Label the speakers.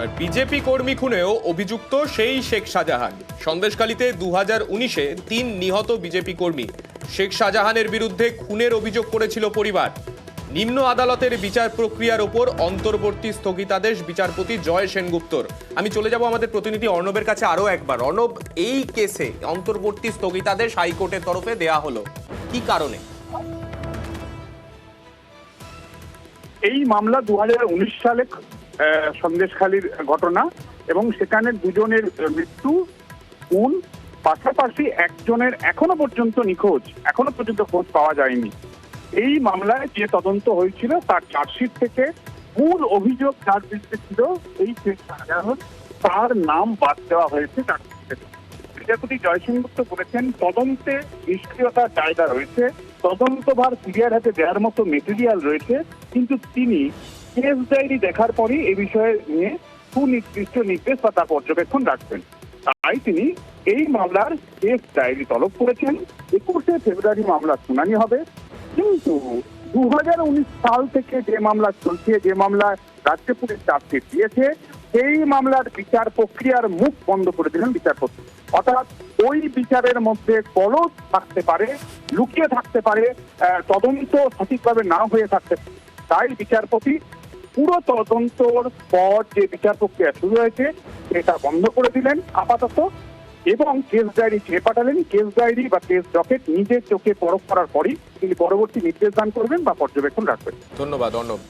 Speaker 1: আর BJP কর্মী খুনেও অভিযুক্ত সেই শেখ শাহজাহান। সন্দেশখালীতে 2019-এ 3 নিহত বিজেপি কর্মী। শেখ শাহজাহানের বিরুদ্ধে খুনের অভিযোগ করেছিল পরিবার। নিম্ন আদালতের বিচার প্রক্রিয়ার ওপর অন্তর্বর্তী স্থগিতাদেশ বিচারপতি জয় সেনগুপ্তর। আমি চলে যাব আমাদের প্রতিনিধি অর্ণবের কাছে আরো একবার। অর্ণব, এই কেসে অন্তর্বর্তী স্থগিতাদেশ হাইকোর্টের তরফে দেয়া হলো, কি কারণে?
Speaker 2: এই মামলা 2019 সালে সন্দেশখালীর ঘটনা এবং সেখানে দুজনের মৃত্যু, খুন, পাশাপাশি একজনের এখনো পর্যন্ত নিখোঁজ, এখনো পর্যন্ত খোঁজ পাওয়া যায়নি। এই মামলায় যে তদন্ত হয়েছিল তার চার্জশিট থেকে মূল অভিযোগ যার বিরুদ্ধে ছিল এই শেখ শাহজাহান, তার নাম বাদ দেওয়া হয়েছে চার্জশিট থেকে। বিচারপতি জয় সেনগুপ্ত বলেছেন তদন্তে নিষ্ক্রিয়তার জায়গা রয়েছে, তদন্তভার সিবিআইয়ের হাতে দেওয়ার মতো মেটেরিয়াল রয়েছে, কিন্তু তিনি কেস ডায়েরি দেখার পরই এ বিষয়ে নিয়ে সুনির্দিষ্ট নির্দেশ বা তার পর্যবেক্ষণ রাখবেন। তাই তিনি এই মামলার কেস ডায়েরি তলব করেছেন। 21শে ফেব্রুয়ারি মামলার শুনানি হবে। কিন্তু 2019 সাল থেকে যে মামলা চলছে, যে মামলায় রাজ্য পুলিশ চার্জশিট দিয়েছে, সেই মামলার বিচার প্রক্রিয়ার মুখ বন্ধ করে দিলেন বিচারপতি। অর্থাৎ ওই বিচারের মধ্যে কলস থাকতে পারে, লুকিয়ে থাকতে পারে, তদন্ত সঠিকভাবে না হয়ে থাকতে পারে। তাই বিচারপতি পুরো তদন্তর পর যে বিচার প্রক্রিয়া শুরু হয়েছে সেটা বন্ধ করে দিলেন আপাতত, এবং কেস ডায়েরি চেয়ে পাঠালেন। কেস ডায়েরি বা কেস ডকেট নিজের চোখে পরখ করার পরই তিনি পরবর্তী নির্দেশ দান করবেন বা পর্যবেক্ষণ রাখবেন।
Speaker 1: ধন্যবাদ অর্ণব।